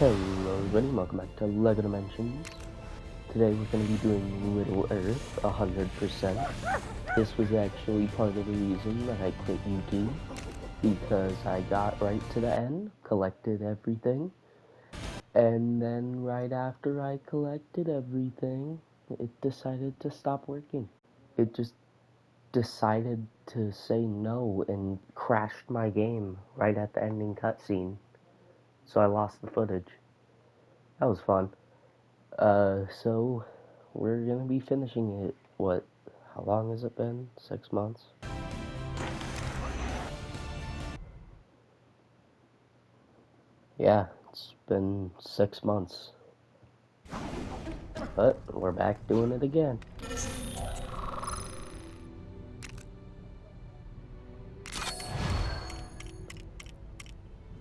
Hello everybody, welcome back to LEGO Dimensions. Today we're going to be doing Riddle Earth 100%. This was actually part of the reason that I quit YouTube, because I got right to the end, collected everything, and then right after I collected everything, it decided to stop working. It just decided to say no and crashed my game right at the ending cutscene, so I lost the footage. That was fun. So we're gonna be finishing it. How long has it been? 6 months? Yeah, it's been 6 months. But we're back doing it again.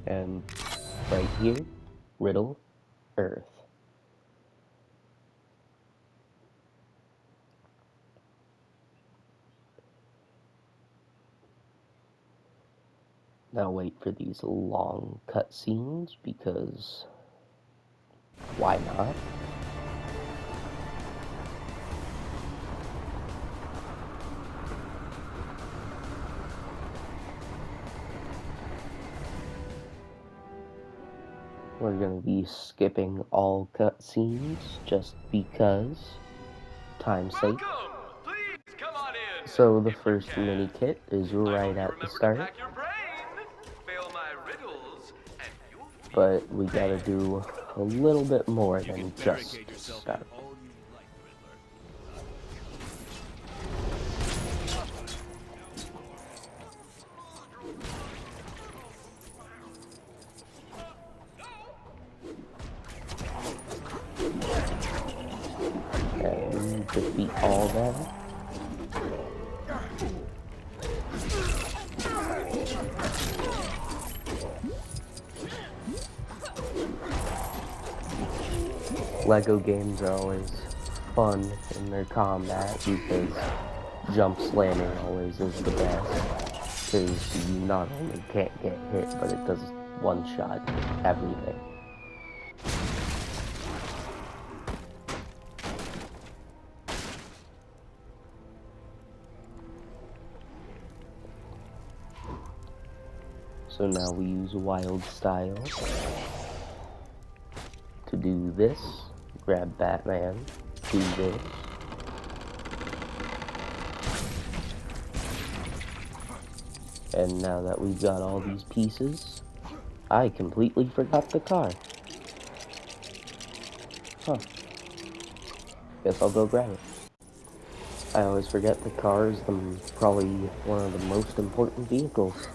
And right here, Riddle Earth. Now wait for these long cutscenes, because why not? We're gonna be skipping all cutscenes just because time's sake. So the first Minikit is right at the start, but we gotta do a little bit more than just start. And defeat all of them. LEGO games are always fun in their combat because jump slamming always is the best, because you not only can't get hit, but it does one-shot everything. So now we use wild style to do this. Grab Batman, do this. And now that we've got all these pieces, I completely forgot the car. Huh. Guess I'll go grab it. I always forget the car is probably one of the most important vehicles.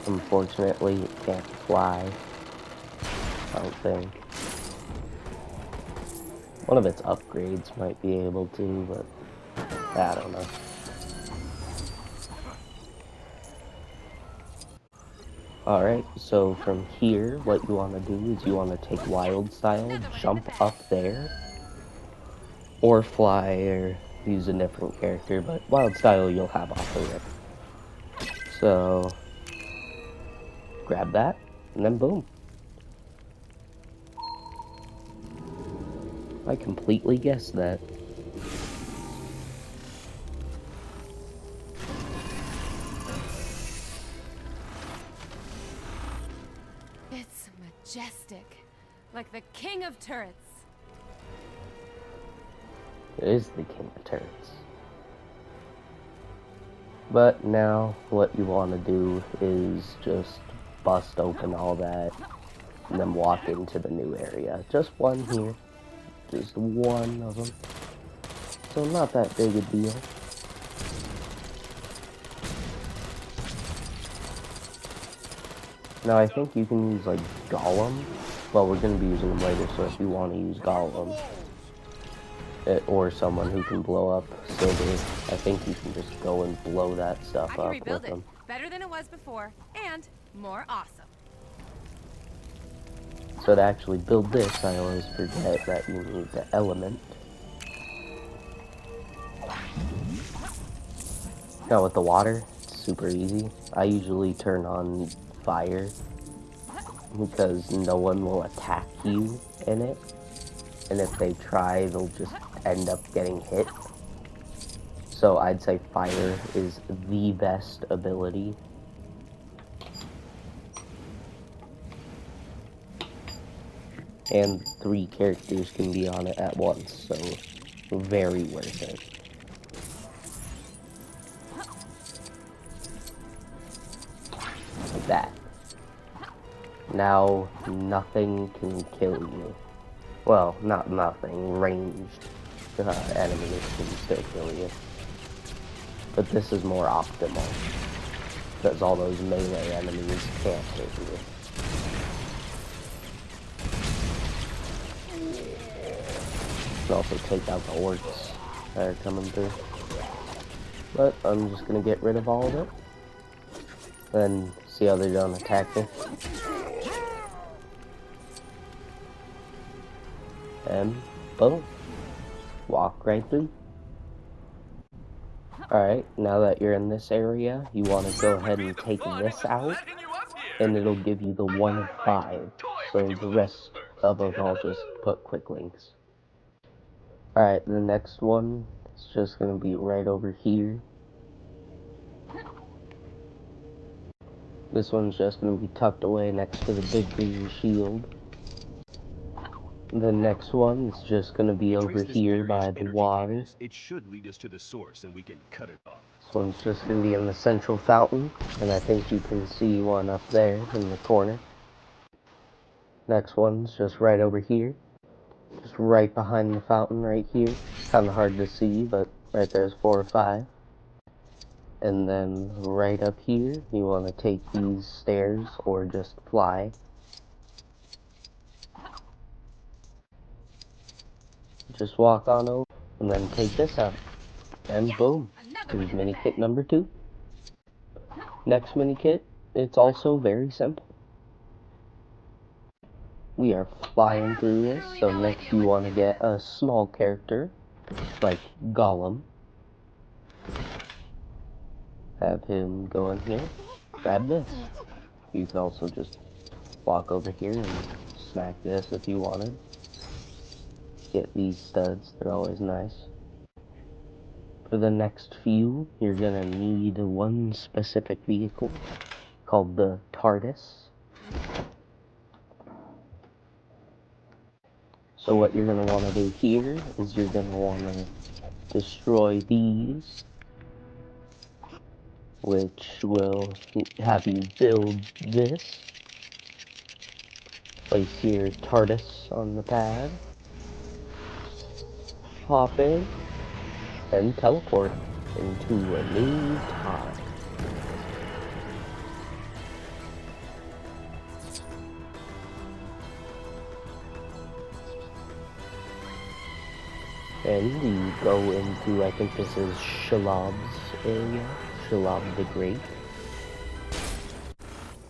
Unfortunately, it can't fly, I don't think. One of its upgrades might be able to, but I don't know. Alright, so from here, what you want to do is you want to take wild style, jump up there, or fly, or use a different character, but wild style you'll have off of it. So grab that, and then boom. I completely guessed that. It's majestic, like the king of turrets. It is the king of turrets. But now, what you want to do is just bust open all that, and then walk into the new area. Just one here. Just one of them. So not that big a deal. Now I think you can use like Golem. Well, we're going to be using them later, so if you want to use Golem, or someone who can blow up Silver, I think you can just go and blow that stuff up with them. Better than it was before, and more awesome. So to actually build this, I always forget that you need the element. Now with the water, it's super easy. I usually turn on fire because no one will attack you in it, and if they try, they'll just end up getting hit. So I'd say fire is the best ability. And 3 characters can be on it at once, so very worth it. Like that. Now, nothing can kill you. Well, not nothing, ranged enemies can still kill you. But this is more optimal, because all those melee enemies can't hit you. You can also take out the orcs that are coming through. But I'm just gonna get rid of all of it. Then see how they don't attack me. And boom. Walk right through. Alright, now that you're in this area, you want to go ahead and take this out, and it'll give you the 1 of 5. So the rest of them I'll just put quick links. Alright, the next one is just going to be right over here. This one's just going to be tucked away next to the big green shield. The next one is just going to be over here by the water. It should lead us to the source and we can cut it off. This one's just going to be in the central fountain, and I think you can see one up there in the corner. Next one's just right over here. Just right behind the fountain right here. Kind of hard to see, but right there's 4 or 5. And then right up here, you want to take these stairs or just fly. Just walk on over and then take this out. And boom, here's Minikit number 2. Next Minikit, it's also very simple. We are flying through this, so next you want to get a small character, like Gollum. Have him go in here, grab this. You can also just walk over here and smack this if you wanted. Get these studs, they're always nice. For the next few, you're gonna need one specific vehicle called the Tardis. So what you're gonna want to do here is you're gonna want to destroy these, which will have you build this. Place your Tardis on the pad, hop in, and teleport into a new time. And you go into, I think this is Shalab's area, Shalab the Great.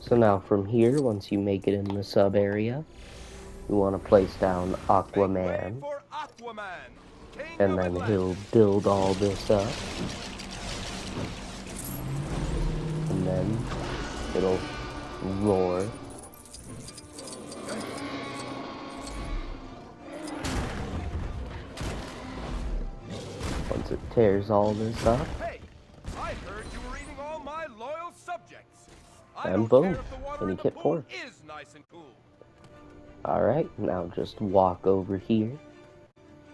So now from here, once you make it in the sub area, you want to place down Aquaman, and then he'll build all this up, and then it'll roar. Once it tears all this up, Hey, I heard you were eating all my loyal subjects. and boom, Minikit 4. Is nice and cool. Alright, now just walk over here.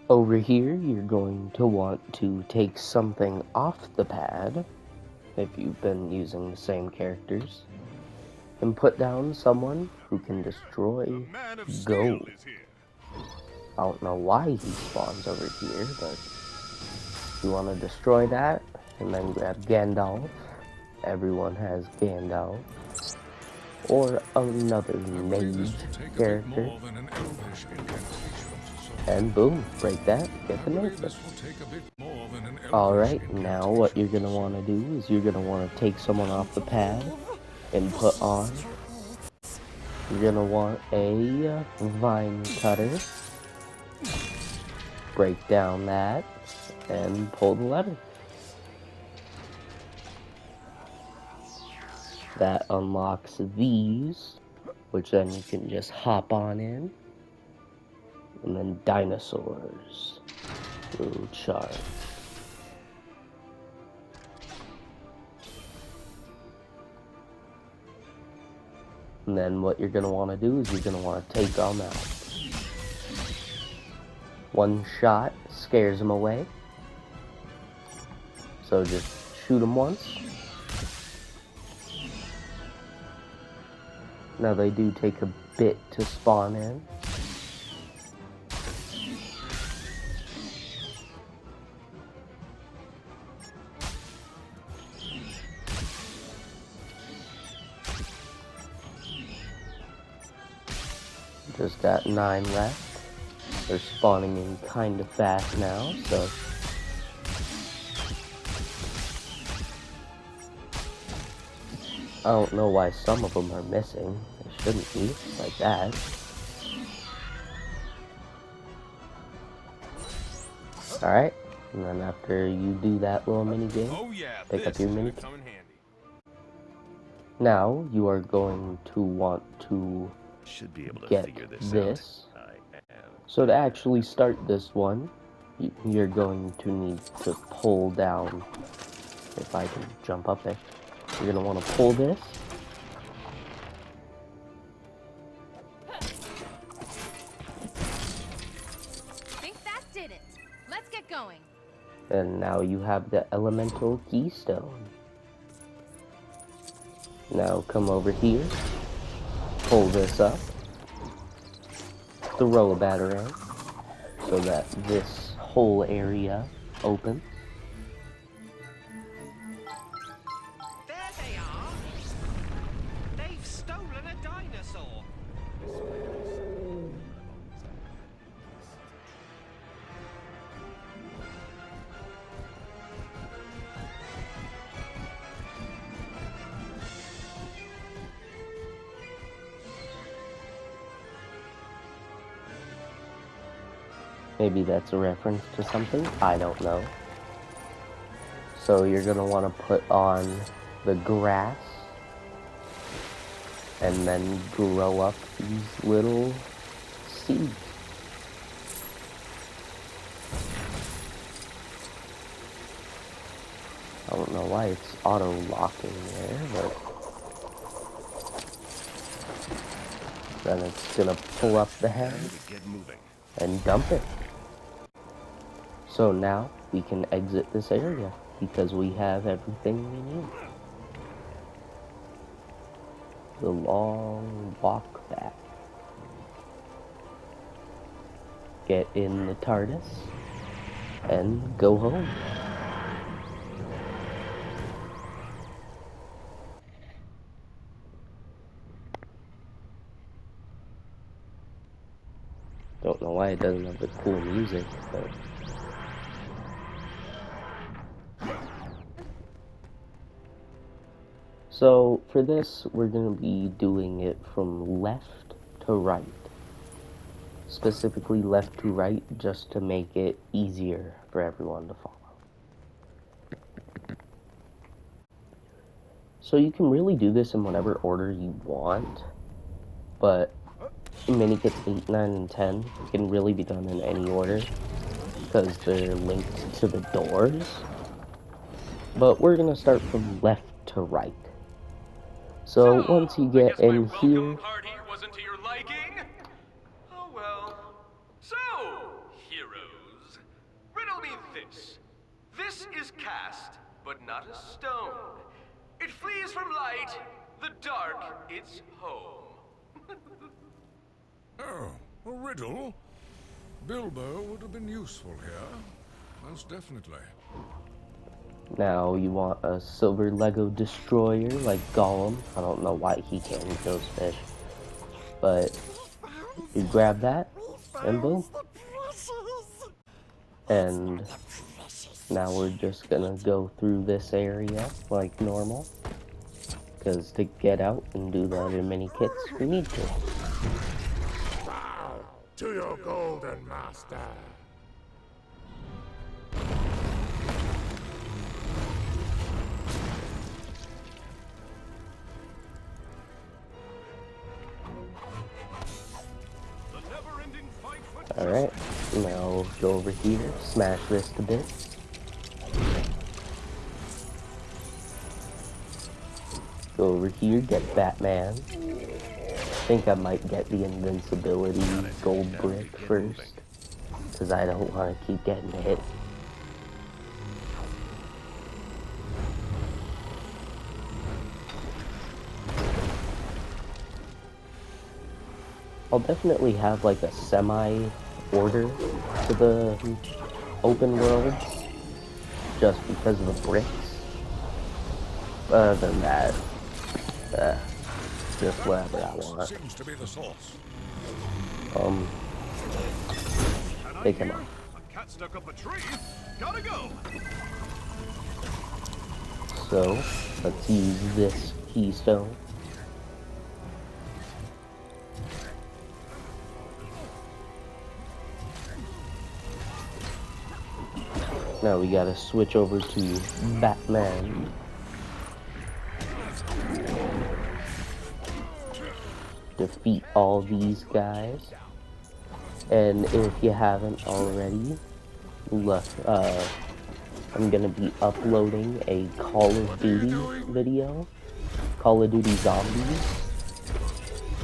Over here, you're going to want to take something off the pad, if you've been using the same characters, and put down someone who can destroy gold. I don't know why he spawns over here, but you want to destroy that, and then grab Gandalf. Everyone has Gandalf. Or another mage character. And boom, break that, get the Matrix. Alright, now what you're going to want to do is you're going to want to take someone off the pad and put on. You're going to want a vine cutter. Break down that and pull the lever. That unlocks these, which then you can just hop on in. And then dinosaurs will charge. And then what you're going to want to do is you're going to want to take them out. One shot scares them away. So just shoot them once. Now they do take a bit to spawn in. Just got 9 left. They're spawning in kind of fast now, so I don't know why some of them are missing. They shouldn't be like that. Alright, and then after you do that little mini game, pick up your mini kit. Now you are going to want to Should be able to get figure this this. out. I am. So to actually start this one, you're going to need to pull down, if I can jump up there, you're going to want to pull this. Think that did it. Let's get going. And now you have the elemental keystone. Now come over here, pull this up, throw a batarang so that this whole area opens. There they are! They've stolen a dinosaur! Maybe that's a reference to something, I don't know. So you're gonna want to put on the grass and then grow up these little seeds. I don't know why it's auto-locking there, but then it's gonna pull up the head Get moving. and dump it. So now we can exit this area because we have everything we need. The long walk back. Get in the Tardis and go home. Don't know why it doesn't have the cool music, but so for this, we're going to be doing it from left to right. Specifically left to right, just to make it easier for everyone to follow. So you can really do this in whatever order you want, but Minikits 8, 9, and 10 can really be done in any order, because they're linked to the doors. But we're going to start from left to right. So once you get in here, Party wasn't to your liking? Oh well. So, heroes, riddle me this. This is cast, but not a stone. It flees from light, the dark, its home. Oh, a riddle? Bilbo would have been useful here. Most definitely. now you want a silver Lego destroyer like Gollum. I don't know why he can't eat those fish, but you grab that and boom. And now we're just gonna go through this area like normal, because to get out and do the other mini kits we need to. Bow to your golden master. Alright, now go over here, smash this to bits. Go over here, get Batman. I think I might get the invincibility gold brick first, because I don't want to keep getting hit. I'll definitely have like a semi-order to the open world, just because of the bricks. Other than that, just whatever I want. Seems to be the source. Take him up. A cat stuck up a tree. Gotta go. So, let's use this keystone. Now we gotta switch over to Batman. Defeat all these guys. And if you haven't already, look, I'm gonna be uploading a Call of Duty video. Call of Duty Zombies.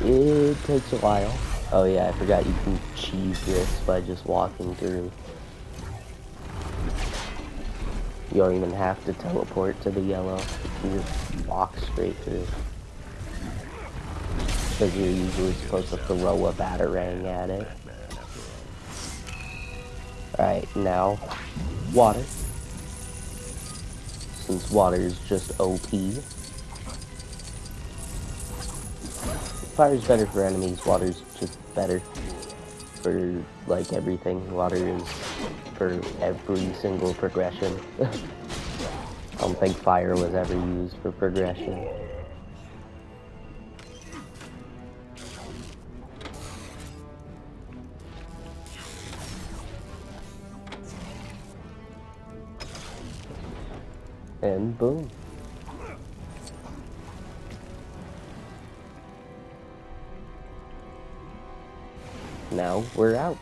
It takes a while. Oh yeah, I forgot you can cheese this by just walking through. You don't even have to teleport to the yellow. You can just walk straight through. Because you're usually supposed to throw a batarang at it. Alright, now, water. Since water is just OP. Fire's better for enemies, water's just better for, like, everything. Water is for every single progression. I don't think fire was ever used for progression. And boom. Now we're out.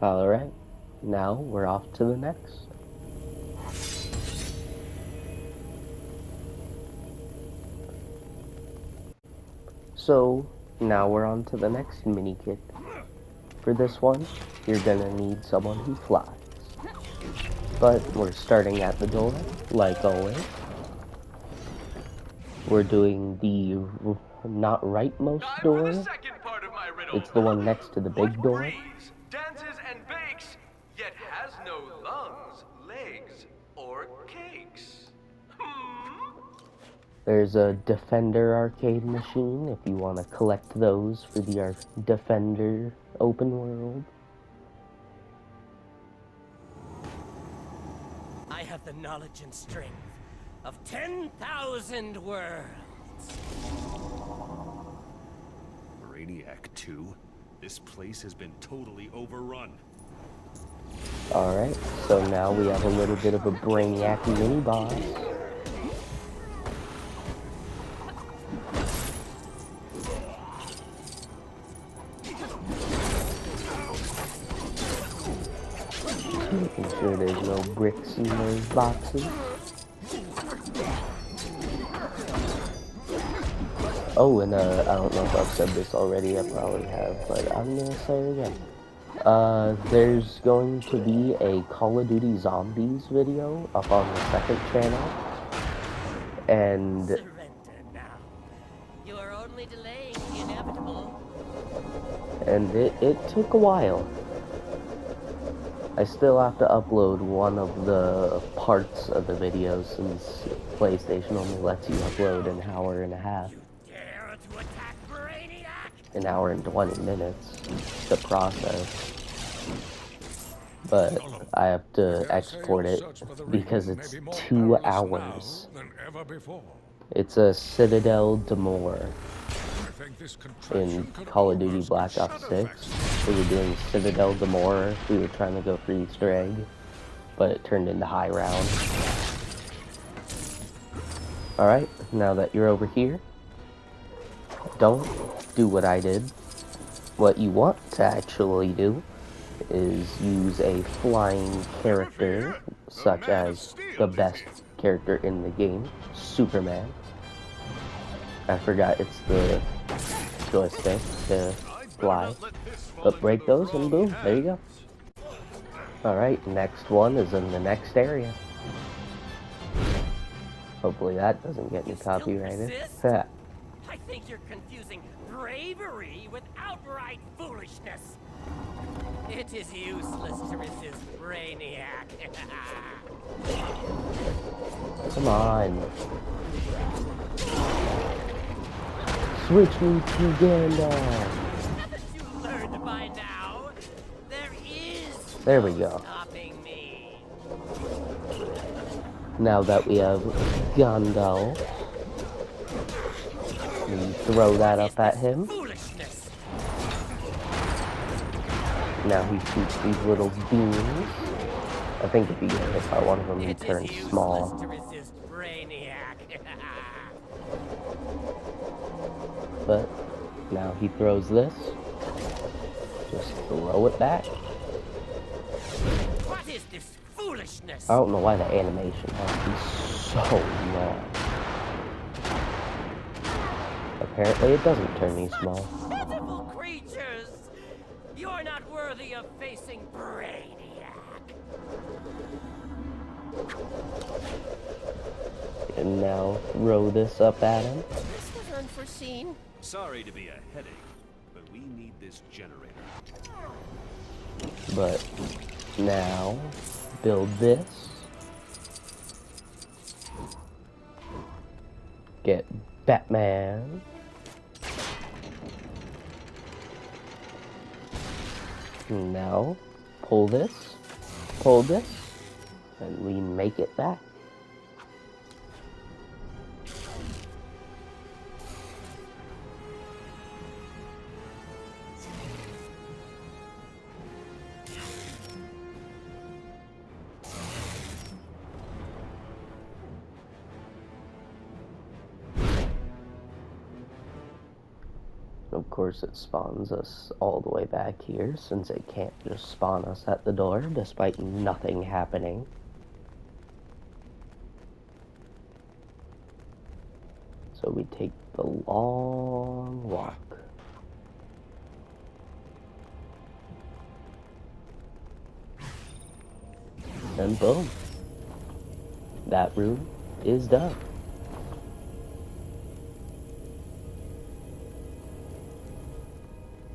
Alright, now we're off to the next. So, now we're on to the next mini kit. For this one, you're gonna need someone who flies. But we're starting at the door, like always. We're doing the not rightmost door. It's the one next to the big door. Breathes, dances and bakes, yet has no lungs, legs, or cakes. There's a Defender arcade machine if you want to collect those for the Defender open world. I have the knowledge and strength of 10,000 worlds. Brainiac 2. This place has been totally overrun. Alright, so now we have a little bit of a Brainiac mini-boss. Making sure there's no bricks in those boxes. Oh, and I don't know if I've said this already, I probably have, but I'm gonna say it again. There's going to be a Call of Duty Zombies video up on the second channel, and Surrender now. You are only delaying the inevitable. and it took a while. I still have to upload one of the parts of the video since PlayStation only lets you upload an hour and a half. Dare to attack Brainiac? An hour and 20 minutes to process. But I have to export it because it's 2 hours. It's a Citadel D'Amour in Call of Duty Black Ops 6. We were doing Citadel D'Amour. We were trying to go for Easter egg, but it turned into high round. Alright, now that you're over here, don't do what I did. What you want to actually do is use a flying character, such as the best character in the game, Superman. I forgot it's the joystick to fly. But break those and boom, there you go. Alright, next one is in the next area. Hopefully that doesn't get me copyrighted. I think you're confusing bravery with outright foolishness. It is useless to resist Brainiac. Come on. Switch me to Gandalf. Haven't you learned by now? There we go. Stopping me. Now that we have Gandalf, we throw that up at him. Foolishness. Now he shoots these little beams. I think if you get hit by one of them, he turns small. To resist Brainiac. But now he throws this. Just throw it back. What is this foolishness? I don't know why the animation has to be so long. Apparently it doesn't turn me small. Pitiful creatures! You're not worthy of facing Brainiac. And now throw this up at him. This was unforeseen. Sorry to be a headache, but we need this generator. But now build this. Get Batman. Now pull this, and we make it back. Of course, it spawns us all the way back here, since it can't just spawn us at the door, despite nothing happening. So we take the long walk. And boom. That room is done.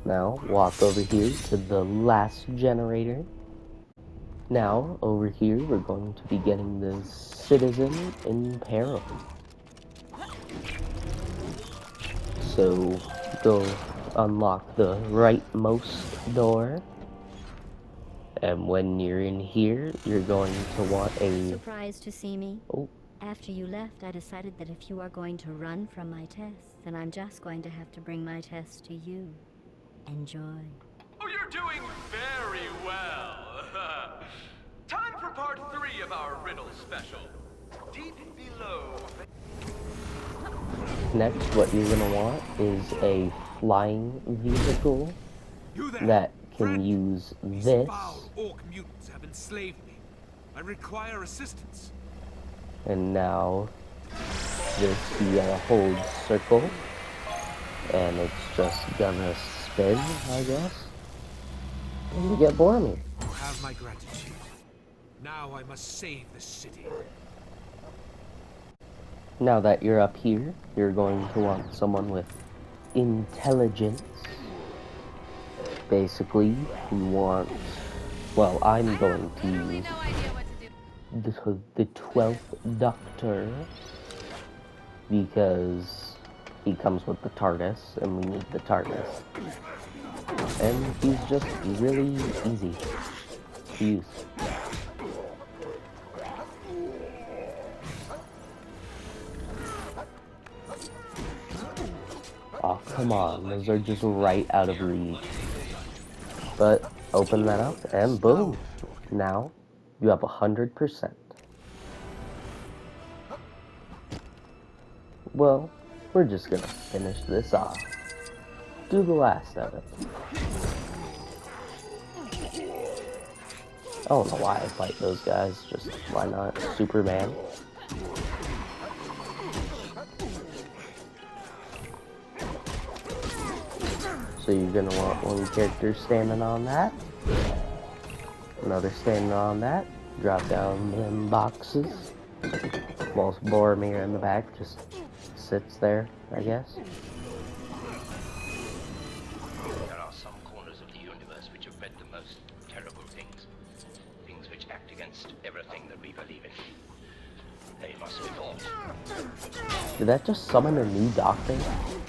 Now, walk over here to the last generator. Now, over here, we're going to be getting the citizen in peril. So, go unlock the rightmost door. And when you're in here, you're going to want a... Surprised to see me? Oh. After you left, I decided that if you are going to run from my tests, then I'm just going to have to bring my tests to you. Enjoy. Oh, you're doing very well. Time for part 3 of our Riddle special. Deep below. Next, what you're going to want is a flying vehicle that can use this. Orc mutants have enslaved me. I require assistance. And now, this, you gotta hold circle. And it's just gonna spin, I guess. And you get Bormy. You have my gratitude. Now I must save the city. Now that you're up here, you're going to want someone with intelligence. Basically, you want... Well, I'm going to use the 12th Doctor, because he comes with the Tardis, and we need the Tardis. And he's just really easy to use. Oh, come on, those are just right out of reach. But open that up, and boom! Now, you have 100%. Well, we're just gonna finish this off. do the last of it. I don't know why I fight those guys, just why not? Superman. So you're gonna want one character standing on that, another standing on that, drop down them boxes, whilst Boromir in the back just sits there, I guess. There are some corners of the universe which have read the most terrible things. Things which act against everything that we believe in. They must be fought. Did that just summon a new doctor?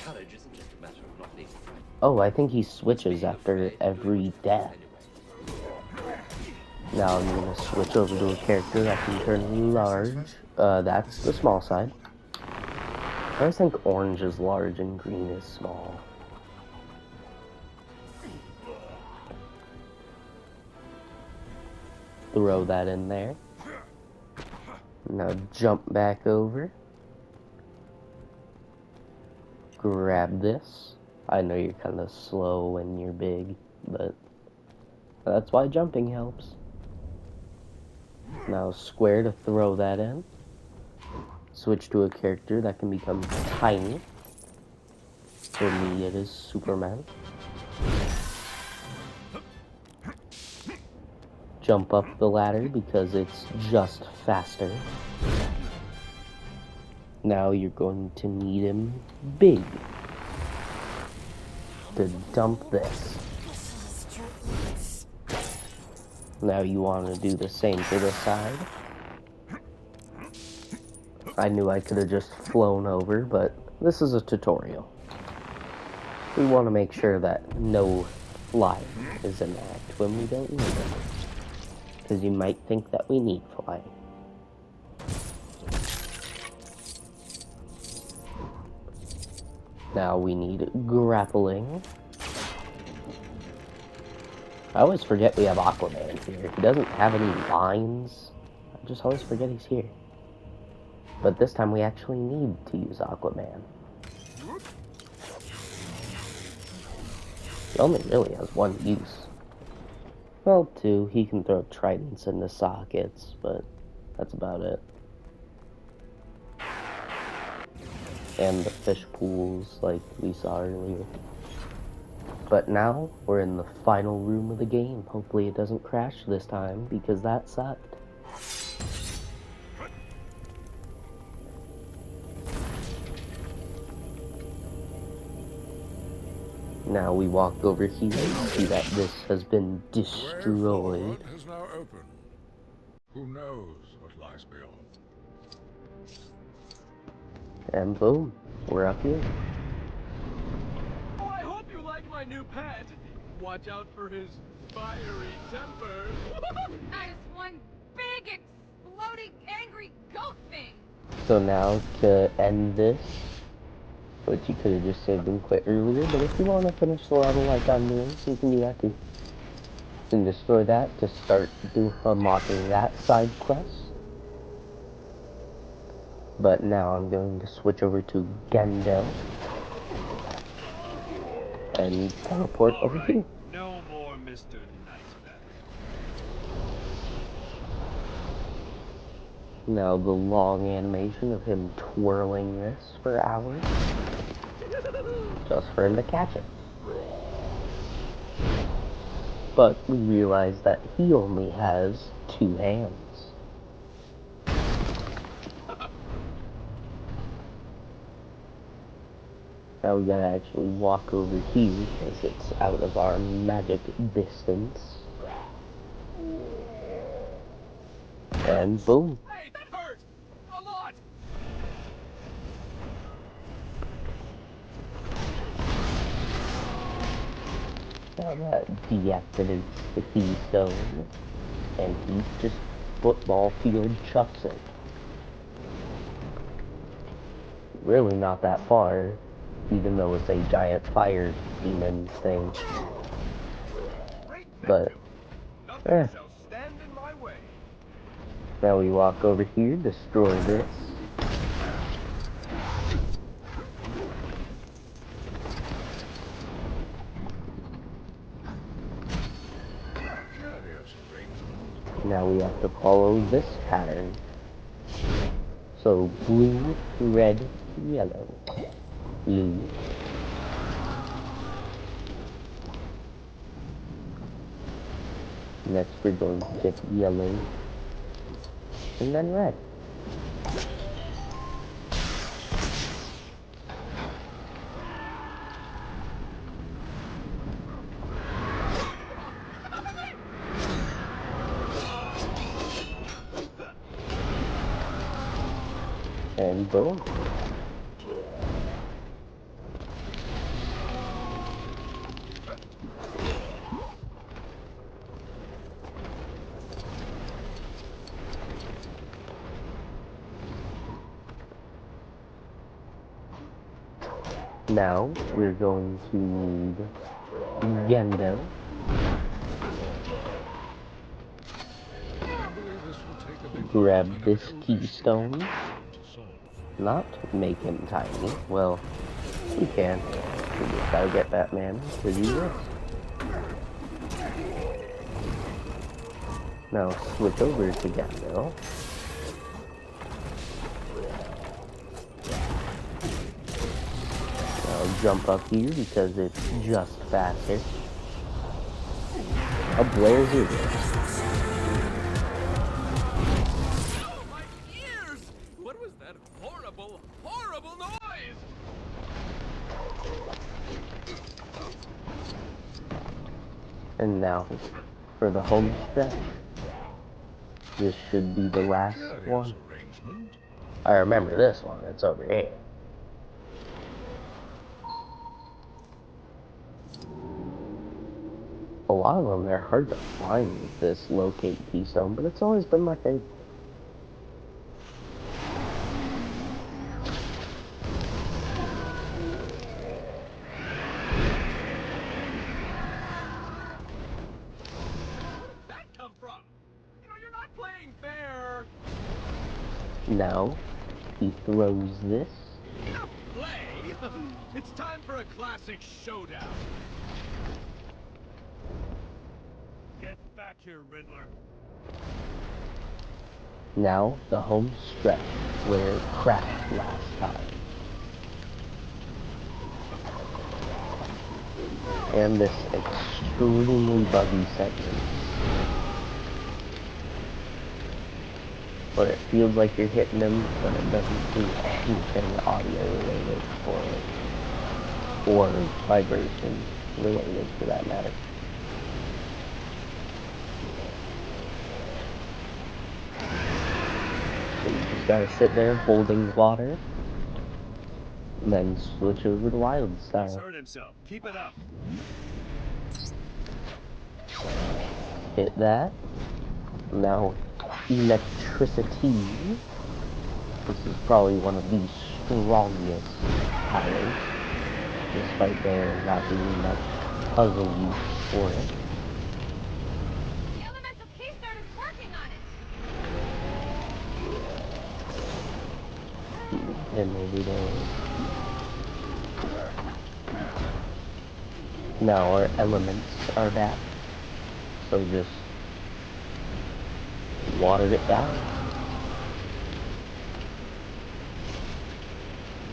Courage isn't just a matter of not being frightened. Oh, I think he switches after every death. Now I'm gonna switch over to a character that can turn large. That's the small side. I always think orange is large and green is small. Throw that in there. Now jump back over. Grab this. I know you're kind of slow when you're big, but that's why jumping helps. Now square to throw that in. Switch to a character that can become tiny. For me, it is Superman. Jump up the ladder because it's just faster. Now you're going to need him big to dump this. Now you want to do the same for this side. I knew I could have just flown over, but this is a tutorial. We want to make sure that no flying is an act when we don't need it. Because you might think that we need flying. Now we need grappling. I always forget we have Aquaman here. He doesn't have any lines. I just always forget he's here. But this time we actually need to use Aquaman. He only really has one use. Well, two. He can throw tridents into sockets, but that's about it. And the fish pools like we saw earlier. But now, we're in the final room of the game. Hopefully it doesn't crash this time, because that sucked. Now we walk over here and see that this has been destroyed. Has now opened. Who knows what lies beyond? And boom, we're up here. Oh, I hope you like my new pet. Watch out for his fiery temper. That is one big, exploding, angry goat thing! So now to end this, which you could have just saved and quit earlier, but if you want to finish the level like I'm doing, you can do that too. You can destroy that to start unlocking that side quest. But now I'm going to switch over to Gendo and teleport over here. No more Mr. Nice Guy. Now the long animation of him twirling this for hours, just for him to catch it. But we realize that he only has 2 hands. Now we gotta actually walk over here because it's out of our magic distance. And boom. Hey, that hurt! A lot! Now that deactivates the keystone, and he just football field chucks it. Really not that far, even though it's a giant fire demon thing. But, Nothing shall stand in my way. now we walk over here, destroy this. have to follow this pattern. So blue, red, yellow. Blue. Next we're going to get yellow. And then red. And boom. Now we're going to need Gendo. Grab this keystone. Not make him tiny. Well, we can. We just gotta get Batman to do this. Now switch over to Gendo. I'll jump up here because it's just faster. How blares is it? Oh, my ears! What was that horrible, horrible noise? And now, for the home stretch. This should be the last one. I remember this one, it's over here. A lot of them, they're hard to find with this locate keystone, but it's always been my favorite. Now, he throws this. Play? It's time for a classic showdown. Get back here, Riddler. Now, the home stretch, where it crashed last time. And this extremely buggy segment. Where it feels like you're hitting them, but it doesn't do anything audio related for it. Or vibration related for that matter. So you just gotta sit there holding water, and then switch over to wild style. Hurt himself. Keep it up. Hit that. Now, electricity. This is probably one of the strongest powers, despite there not being much puzzle use for it. The elemental keystone is working on it. And over there. Now our elements are back, so just water it down.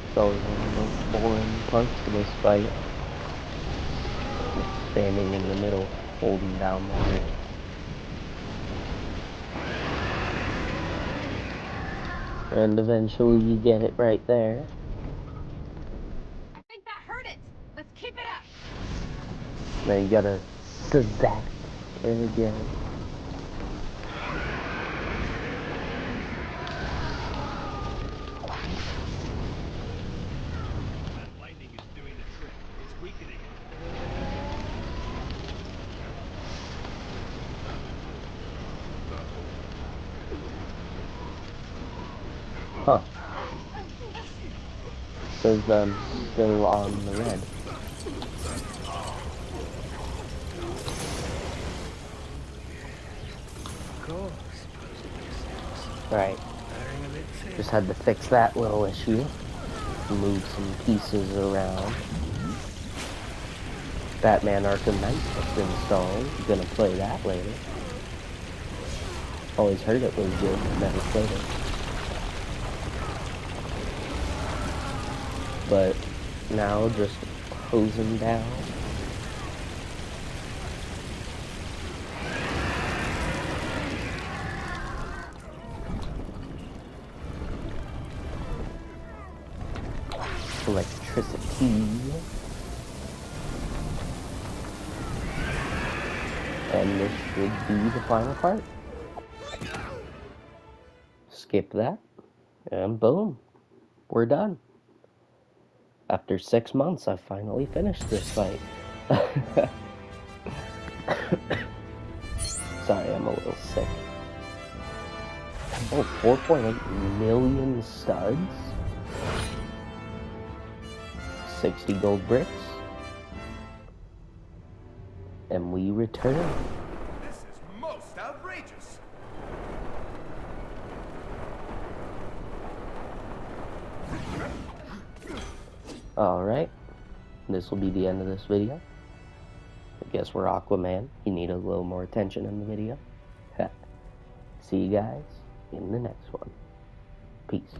It's always one of the most boring parts of this fight. Just standing in the middle, holding down water. And eventually you get it right there. I think that hurt it. Let's keep it up. Now you gotta zap it again. That lightning is doing the trick. It's weakening it. Huh. Says still on the red. Right. Just had to fix that little issue. Move some pieces around. Batman Arkham Knight was installed. Gonna play that later. Always heard it was good, never played it. But now just hosing down. Electricity. And this should be the final part. Skip that, and boom, we're done. After 6 months, I finally finished this fight. Sorry, I'm a little sick. Oh, 4.8 million studs? 60 gold bricks. And we return. This is most outrageous. Alright, this will be the end of this video. I guess we're Aquaman. You need a little more attention in the video. See you guys in the next one. Peace.